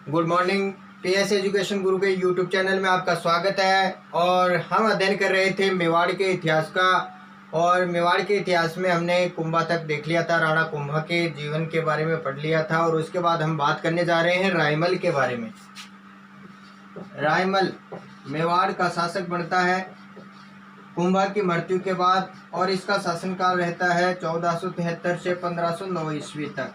Good morning. PS education गुरु के YouTube channel में आपका स्वागत है। और हम अध्ययन कर रहे थे मेवाड़ के इतिहास का। और मेवाड़ के इतिहास में हमने कुंभा तक देख लिया था, राणा कुंभा के जीवन के बारे में पढ़ लिया था। और उसके बाद हम बात करने जा रहे हैं रायमल के बारे में। रायमल मेवाड़ का शासक बनता है कुंभा की मृत्यु के बाद, और इसका शासनकाल रहता है 1473 से 1509 ईस्वी तक।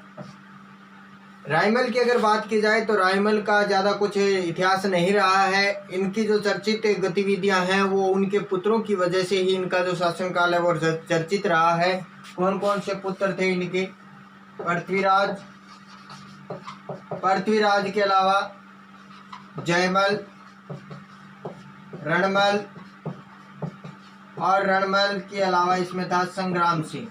रायमल की अगर बात की जाए तो रायमल का ज़्यादा कुछ इतिहास नहीं रहा है। इनकी जो चर्चित गतिविधियां हैं वो उनके पुत्रों की वजह से ही इनका जो शासनकाल है वो चर्चित रहा है। कौन कौन से पुत्र थे इनके? पृथ्वीराज, पृथ्वीराज के अलावा जयमल, रणमल, और रणमल के अलावा इसमें था संग्राम सिंह।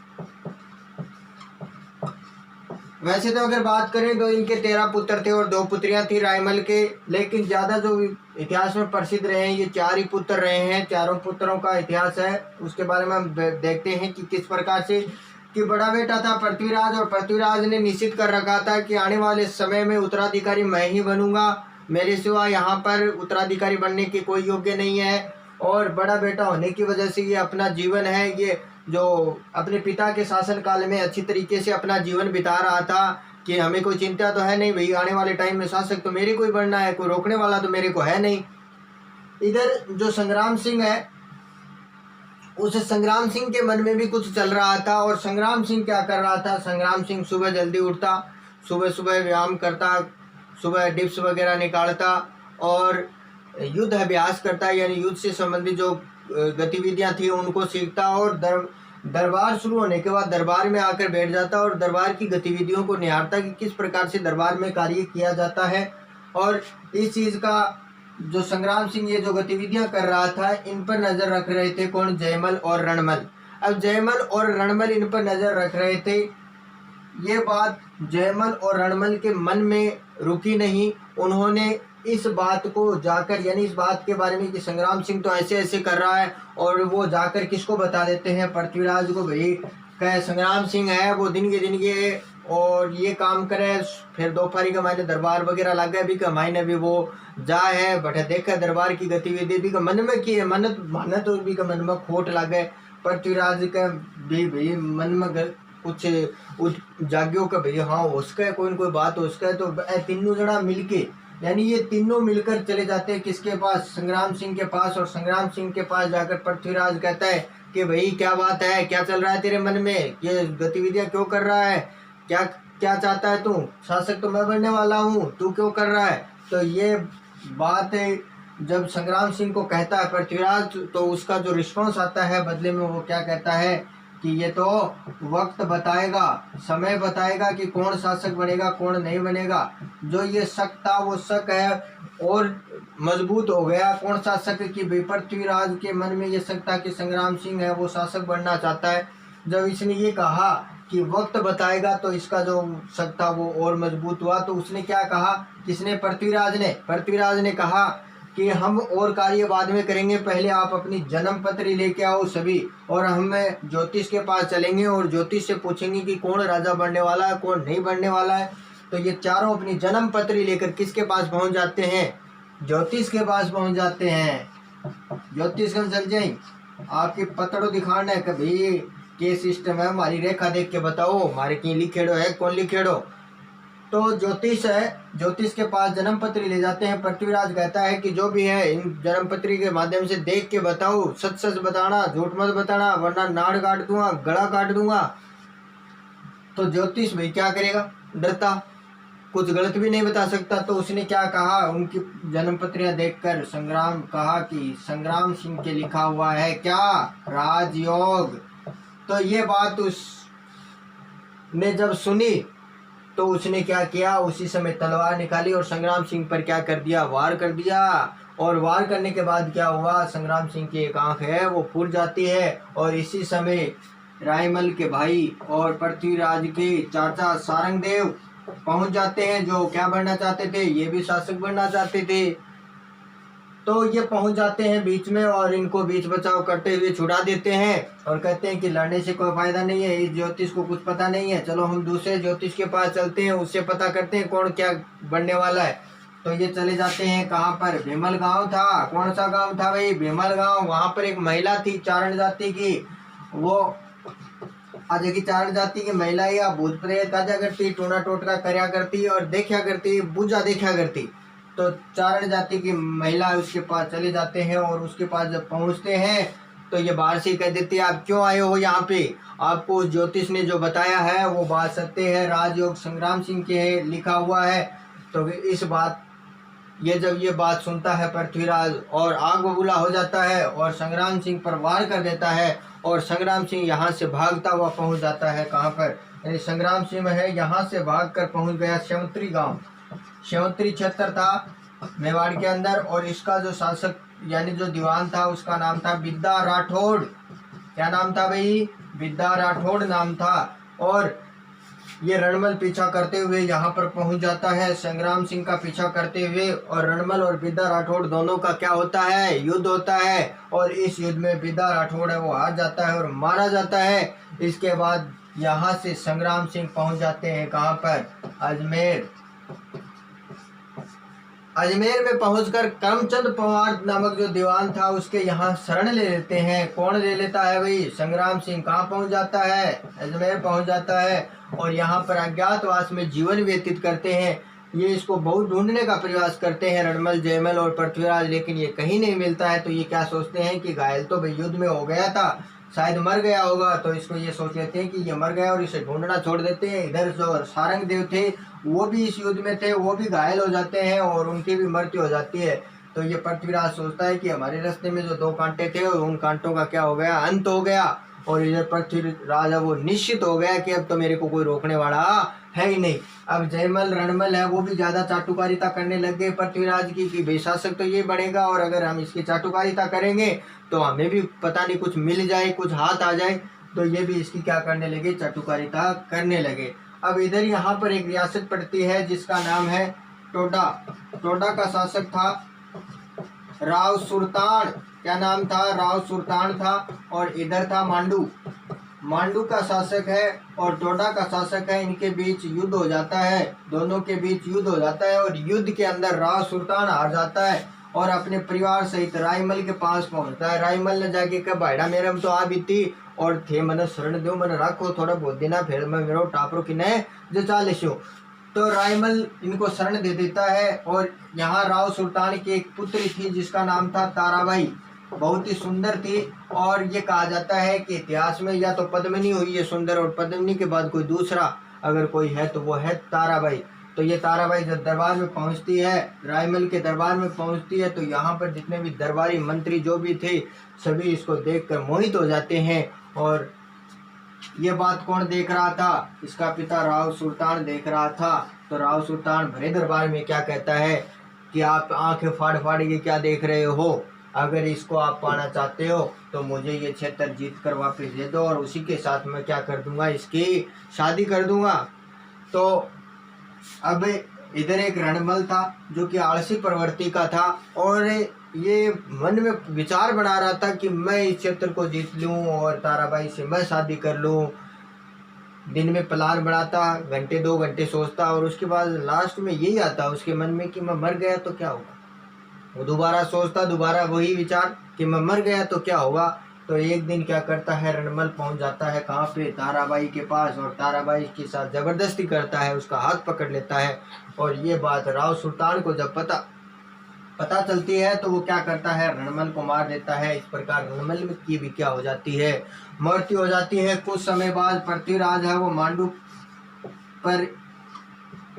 वैसे तो अगर बात करें तो इनके 13 पुत्र थे और 2 पुत्रियां थी रायमल के, लेकिन ज़्यादा जो इतिहास में प्रसिद्ध रहे हैं ये 4 ही पुत्र रहे हैं। चारों पुत्रों का इतिहास है, उसके बारे में हम देखते हैं कि किस प्रकार से। कि बड़ा बेटा था पृथ्वीराज, और पृथ्वीराज ने निश्चित कर रखा था कि आने वाले समय में उत्तराधिकारी मैं ही बनूंगा, मेरे सिवा यहाँ पर उत्तराधिकारी बनने के कोई योग्य नहीं है। और बड़ा बेटा होने की वजह से ये अपना जीवन है, ये जो अपने पिता के शासन काल में अच्छी तरीके से अपना जीवन बिता रहा था कि हमें कोई चिंता तो है नहीं भाई, आने वाले टाइम में शासक तो मेरे को ही बनना है, कोई रोकने वाला तो मेरे को है नहीं। इधर जो संग्राम सिंह है, उस संग्राम सिंह के मन में भी कुछ चल रहा था। और संग्राम सिंह क्या कर रहा था? संग्राम सिंह सुबह जल्दी उठता, सुबह सुबह व्यायाम करता, सुबह डिप्स वगैरह निकालता और युद्ध अभ्यास करता, यानी युद्ध से संबंधित जो गतिविधियां थी उनको सीखता। और दरबार शुरू होने के बाद दरबार में आकर बैठ जाता और दरबार की गतिविधियों को निहारता कि किस प्रकार से दरबार में कार्य किया जाता है। और इस चीज़ का जो संग्राम सिंह ये जो गतिविधियां कर रहा था इन पर नज़र रख रहे थे कौन? जयमल और रणमल। अब जयमल और रणमल इन पर नज़र रख रहे थे। ये बात जयमल और रणमल के मन में रुकी नहीं। उन्होंने इस बात को जाकर, यानी इस बात के बारे में कि संग्राम सिंह तो ऐसे ऐसे कर रहा है, और वो जाकर किसको बता देते हैं? पृथ्वीराज को। भाई कहे संग्राम सिंह है वो दिन के और ये काम करे। फिर दोपहरी का मायने दरबार वगैरह लग गए भी, कमाईने भी वो जा है बटे देखा दरबार की गतिविधि भी मन में की है, मनत भी का मन में खोट लग गए। पृथ्वीराज का भी भाई मन में कुछ जाग्यो का भाई हाँ उसका कोई न कोई बात उसका है। तो तीनों जना मिलके, यानी ये तीनों मिलकर चले जाते हैं किसके पास? संग्राम सिंह के पास। और संग्राम सिंह के पास जाकर पृथ्वीराज कहता है कि भाई क्या बात है, क्या चल रहा है तेरे मन में, ये गतिविधियां क्यों कर रहा है, क्या क्या चाहता है तू? शासक तो मैं बनने वाला हूँ, तू क्यों कर रहा है? तो ये बात जब संग्राम सिंह को कहता है पृथ्वीराज, तो उसका जो रिस्पॉन्स आता है बदले में वो क्या कहता है कि ये तो वक्त बताएगा, समय बताएगा कि कौन शासक बनेगा कौन नहीं बनेगा। जो ये शक था वो शक है और मजबूत हो गया। कौन सा शक? कि पृथ्वीराज के मन में ये शक था कि संग्राम सिंह है वो शासक बनना चाहता है। जब इसने ये कहा कि वक्त बताएगा तो इसका जो शक था वो और मजबूत हुआ। तो उसने क्या कहा? किसने? पृथ्वीराज ने कहा कि हम और कार्य बाद में करेंगे, पहले आप अपनी जन्म पत्री लेके आओ सभी, और हम ज्योतिष के पास चलेंगे और ज्योतिष से पूछेंगे कि कौन राजा बनने वाला है कौन नहीं बनने वाला है। तो ये चारों अपनी जन्म पत्री लेकर किसके पास पहुंच जाते हैं? ज्योतिष के पास पहुंच जाते हैं। ज्योतिष कम चल जाए आपके पत्रों दिखाना है कभी के सिस्टम है, हमारी रेखा देख के बताओ हमारे की लिखेड़ो है कौन लिखेड़ो। तो ज्योतिष है, ज्योतिष के पास जन्म पत्री ले जाते हैं। पृथ्वीराज कहता है कि जो भी है इन जन्म पत्री के माध्यम से देख के बताओ, सच सच बताना, झूठ मत बताना, वरना नाड़ काट दूंगा, गला काट दूंगा। तो ज्योतिष भाई क्या करेगा? डरता, कुछ गलत भी नहीं बता सकता। तो उसने क्या कहा? उनकी जन्म पत्रियां देखकर संग्राम कहा कि संग्राम सिंह के लिखा हुआ है क्या? राजयोग। तो ये बात उसने जब सुनी तो उसने क्या किया? उसी समय तलवार निकाली और संग्राम सिंह पर क्या कर दिया? वार कर दिया। और वार करने के बाद क्या हुआ? संग्राम सिंह की एक आंख है वो फूट जाती है। और इसी समय रायमल के भाई और पृथ्वीराज के चाचा सारंगदेव पहुंच जाते हैं, जो क्या बनना चाहते थे? ये भी शासक बनना चाहते थे। तो ये पहुंच जाते हैं बीच में और इनको बीच बचाव करते हुए छुड़ा देते हैं और कहते हैं कि लड़ने से कोई फायदा नहीं है, इस ज्योतिष को कुछ पता नहीं है, चलो हम दूसरे ज्योतिष के पास चलते हैं, उससे पता करते हैं कौन क्या बनने वाला है। तो ये चले जाते हैं कहाँ पर, भीमल गांव था। कौन सा गांव था भाई, भीमल गांव। वहां पर एक महिला थी चारण जाति की, वो आज की चारण जाति की महिला या भूत प्रेत काजा करती, टोना टोटका करया करती और देखा करती, पूजा देखा करती। तो चारण जाति की महिला उसके पास चले जाते हैं और उसके पास जब पहुंचते हैं तो ये बाहर से कह देती है आप क्यों आए हो यहाँ पे, आपको ज्योतिष ने जो बताया है वो बात सत्य है, राजयोग संग्राम सिंह के है लिखा हुआ है। तो इस बात ये जब ये बात सुनता है पृथ्वीराज और आग बबूला हो जाता है और संग्राम सिंह पर वार कर देता है और संग्राम सिंह यहाँ से भागता हुआ पहुँच जाता है कहाँ पर, यानी संग्राम सिंह है यहाँ से भागकर पहुँच गया शेवंतरी गांव। शेवंतरी क्षेत्र था मेवाड़ के अंदर और इसका जो शासक यानी जो दीवान था उसका नाम था बिद्दा राठौड़। क्या नाम था भाई, बिद्दा राठौड़ नाम था। और ये रणमल पीछा करते हुए यहाँ पर पहुंच जाता है, संग्राम सिंह का पीछा करते हुए, और रणमल और बिद्दा राठौड़ दोनों का क्या होता है, युद्ध होता है। और इस युद्ध में बिद्दा राठौड़ है वो हार जाता है और मारा जाता है। इसके बाद यहाँ से संग्राम सिंह पहुंच जाते हैं कहाँ पर, अजमेर। अजमेर में पहुंचकर करमचंद पवार नामक जो दीवान था उसके यहाँ शरण ले लेते हैं। कौन ले लेता है भाई, संग्राम सिंह। कहाँ पहुंच जाता है, अजमेर पहुंच जाता है और यहाँ पर अज्ञातवास में जीवन व्यतीत करते हैं। ये इसको बहुत ढूंढने का प्रयास करते हैं रणमल, जयमल और पृथ्वीराज, लेकिन ये कहीं नहीं मिलता है। तो ये क्या सोचते हैं कि घायल तो भाई युद्ध में हो गया था, शायद मर गया होगा, तो इसको ये सोच लेते हैं कि ये मर गया और इसे ढूंढना छोड़ देते हैं। इधर जो सारंग देव थे वो भी इस युद्ध में थे, वो भी घायल हो जाते हैं और उनकी भी मृत्यु हो जाती है। तो ये पृथ्वीराज सोचता है कि हमारे रास्ते में जो 2 कांटे थे उन कांटों का क्या हो गया, अंत हो गया। और इधर पृथ्वीराज वो निश्चित हो गया कि अब तो मेरे को कोई रोकने वाला है ही नहीं। अब जयमल रणमल है वो भी ज्यादा चाटुकारिता करने लग गए पृथ्वीराज की कि बेशासक तो ये बढ़ेगा और अगर हम इसकी चाटुकारिता करेंगे तो हमें भी पता नहीं कुछ मिल जाए, कुछ हाथ आ जाए। तो ये भी इसकी क्या करने लगे, चाटुकारिता करने लगे। अब इधर यहाँ पर एक रियासत पड़ती है जिसका नाम है टोडा। टोडा का शासक था राव सुल्तान। क्या नाम था, राव सुल्तान था। और इधर था मांडू। मांडू का शासक है और टोडा का शासक है। इनके बीच युद्ध हो जाता है, दोनों के बीच युद्ध हो जाता है और युद्ध के अंदर राव सुल्तान हार जाता है और अपने परिवार सहित रायमल के पास पहुंचता है। रायमल ने जाके कहा भाईडा मेरे में तो आ बीती और थे मन शरण दो, मन रखो थोड़ा बहुत देना, फिर मैं मेरो टापरो की नए जो चालीसो। तो रायमल इनको शरण दे देता है। और यहाँ राव सुल्तान की एक पुत्री थी जिसका नाम था ताराबाई, बहुत ही सुंदर थी। और ये कहा जाता है कि इतिहास में या तो पद्मिनी हुई है सुंदर और पद्मिनी के बाद कोई दूसरा अगर कोई है तो वो है ताराबाई। तो ये ताराबाई जब दरबार में पहुंचती है, रायमल के दरबार में पहुंचती है, तो यहाँ पर जितने भी दरबारी मंत्री जो भी थे सभी इसको देखकर मोहित हो जाते हैं। और ये बात कौन देख रहा था, इसका पिता राव सुल्तान देख रहा था। तो राव सुल्तान भरे दरबार में क्या कहता है कि आप आंखें फाड़ फाड़ के क्या देख रहे हो, अगर इसको आप पाना चाहते हो तो मुझे ये क्षेत्र जीत कर वापस दे दो और उसी के साथ मैं क्या कर दूंगा, इसकी शादी कर दूंगा। तो अब इधर एक रणमल था जो कि आलसी प्रवृत्ति का था और ये मन में विचार बना रहा था कि मैं इस क्षेत्र को जीत लूं और ताराबाई से मैं शादी कर लूं। दिन में प्लान बनाता, घंटे 2 घंटे सोचता और उसके बाद लास्ट में यही आता उसके मन में कि मैं मर गया तो क्या होगा। वो दोबारा सोचता, दोबारा वही विचार कि मैं मर गया तो क्या होगा। तो एक दिन क्या करता है, रणमल पहुंच जाता है कहाँ पे, ताराबाई के पास, और ताराबाई के साथ जबरदस्ती करता है, उसका हाथ पकड़ लेता है। और ये बात राव सुल्तान को जब पता चलती है तो वो क्या करता है, रणमल को मार देता है। इस प्रकार रणमल की भी क्या हो जाती है, मृत्यु हो जाती है। कुछ समय बाद पृथ्वीराज है वो मांडू पर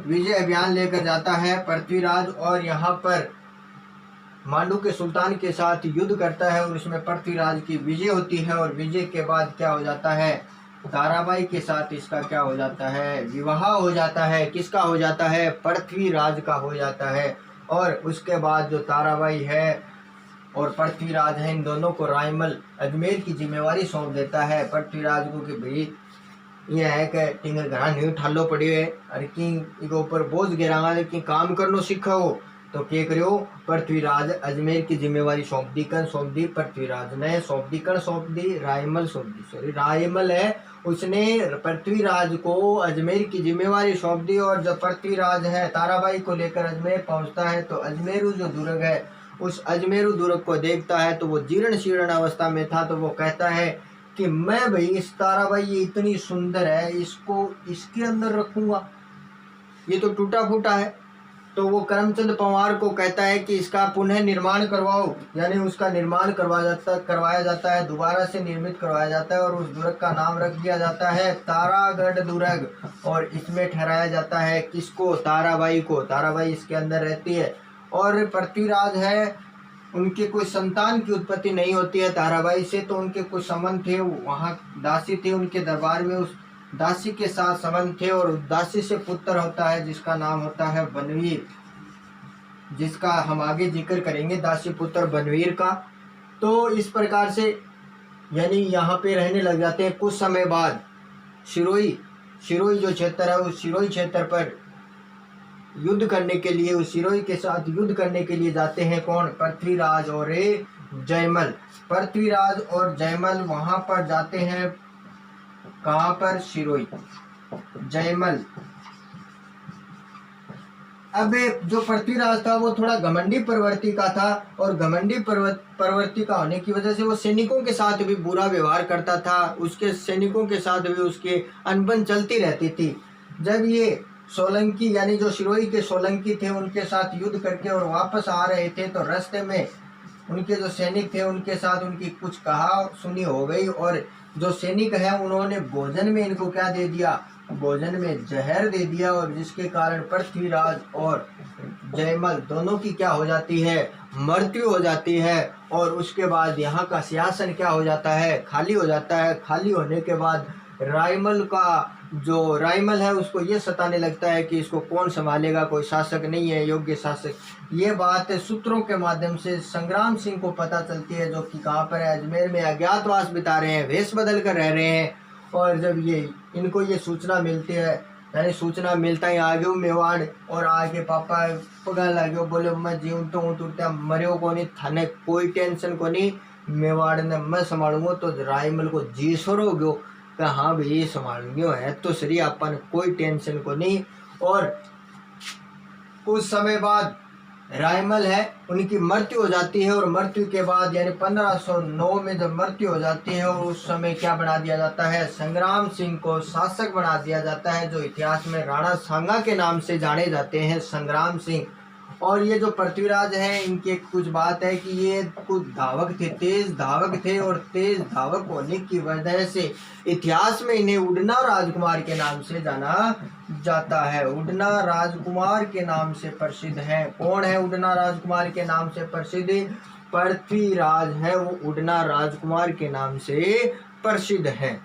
विजय अभियान लेकर जाता है पृथ्वीराज, और यहाँ पर मांडू के सुल्तान के साथ युद्ध करता है और उसमें पृथ्वीराज की विजय होती है। और विजय के बाद क्या हो जाता है, ताराबाई के साथ इसका क्या हो जाता है, विवाह हो जाता है। किसका हो जाता है, पृथ्वीराज का हो जाता है। और उसके बाद जो ताराबाई है और पृथ्वीराज है, इन दोनों को रायमल अजमेर की जिम्मेवारी सौंप देता है पृथ्वीराज को कि भाई ये है कि टिंगर घरा नहीं ठालो पड़े है और कि ऊपर बोझ गिरावा, लेकिन काम करना सीखो तो क्या करो, पृथ्वीराज अजमेर की जिम्मेवारी सौंप दी पृथ्वीराज ने, सौंप दी रायमल, रायमल है उसने पृथ्वीराज को अजमेर की जिम्मेवारी सौंप दी। और जब पृथ्वीराज है ताराबाई को लेकर अजमेर पहुंचता है तो अजमेरू जो दुर्ग है उस अजमेरू दुर्ग को देखता है तो वो जीर्ण शीर्ण अवस्था में था। तो वो कहता है कि मैं भाई इस ताराबाई ये इतनी सुंदर है, इसको इसके अंदर रखूंगा, ये तो टूटा फूटा है। तो वो करमचंद पंवार को कहता है कि इसका पुनः निर्माण करवाओ, यानी उसका निर्माण करवाया जाता है, दोबारा से निर्मित करवाया जाता है और उस दुर्ग का नाम रख दिया जाता है तारागढ़ दुर्ग। और इसमें ठहराया जाता है किसको, ताराबाई को। ताराबाई इसके अंदर रहती है और पृथ्वीराज है उनके कोई संतान की उत्पत्ति नहीं होती है ताराबाई से, तो उनके कुछ संबंध थे, वहाँ दासी थे उनके दरबार में, उस दासी के साथ संबंध थे और दासी से पुत्र होता है जिसका नाम होता है बनवीर, जिसका हम आगे जिक्र करेंगे, दासी पुत्र बनवीर का। तो इस प्रकार से यानी यहाँ पे रहने लग जाते हैं। कुछ समय बाद सिरोही जो क्षेत्र है उस सिरोही क्षेत्र पर युद्ध करने के लिए, उस सिरोही के साथ युद्ध करने के लिए जाते हैं कौन, पृथ्वीराज और जयमल। पृथ्वीराज और जयमल वहां पर जाते हैं, कहाँ पर, सिरोही। जयमल, अब जो पृथ्वीराज था वो थोड़ा घमंडी प्रवृत्ति का था और घमंडी प्रवृत्ति का होने की वजह से वो सैनिकों के साथ भी बुरा व्यवहार करता था, उसके सैनिकों के साथ भी उसके अनबन चलती रहती थी। जब ये सोलंकी यानी जो सिरोही के सोलंकी थे उनके साथ युद्ध करके और वापस आ रहे थे तो रास्ते में उनके जो सैनिक थे उनके साथ उनकी कुछ कहा सुनी हो गई और जो सैनिक है उन्होंने भोजन में इनको क्या दे दिया, भोजन में जहर दे दिया और जिसके कारण पृथ्वीराज और जयमल दोनों की क्या हो जाती है, मृत्यु हो जाती है। और उसके बाद यहाँ का सिंहासन क्या हो जाता है, खाली हो जाता है। खाली होने के बाद रायमल का जो रायमल है उसको ये सताने लगता है कि इसको कौन संभालेगा, कोई शासक नहीं है, योग्य शासक। ये बात सूत्रों के माध्यम से संग्राम सिंह को पता चलती है, जो कि कहाँ पर है, अजमेर में अज्ञातवास बिता रहे हैं, वेश बदल कर रह रहे हैं। और जब ये इनको ये सूचना मिलती है, यानी सूचना मिलता है आगे मेवाड़ और आगे पापा पगा लगे, बोले मैं जीव तो हूँ तुरते मरे को नहीं, थाने कोई टेंशन को नहीं, मेवाड़ ने मैं संभालूंगा। तो रायमल को जीसर हो गयो कि हाँ भाई ये संभालूंगे है तो सही, अपन कोई टेंशन को नहीं। और कुछ समय बाद रायमल है उनकी मृत्यु हो जाती है और मृत्यु के बाद यानी 1509 में जब मृत्यु हो जाती है और उस समय क्या बना दिया जाता है, संग्राम सिंह को शासक बना दिया जाता है, जो इतिहास में राणा सांगा के नाम से जाने जाते हैं, संग्राम सिंह। और ये जो पृथ्वीराज हैं इनके कुछ बात है कि ये कुछ धावक थे, तेज धावक थे और तेज धावक होने की वजह से इतिहास में इन्हें उड़ना राजकुमार के नाम से जाना जाता है। उड़ना राजकुमार के नाम से प्रसिद्ध है। कौन है उड़ना राजकुमार के नाम से प्रसिद्ध? पृथ्वीराज है, वो उड़ना राजकुमार के नाम से प्रसिद्ध है।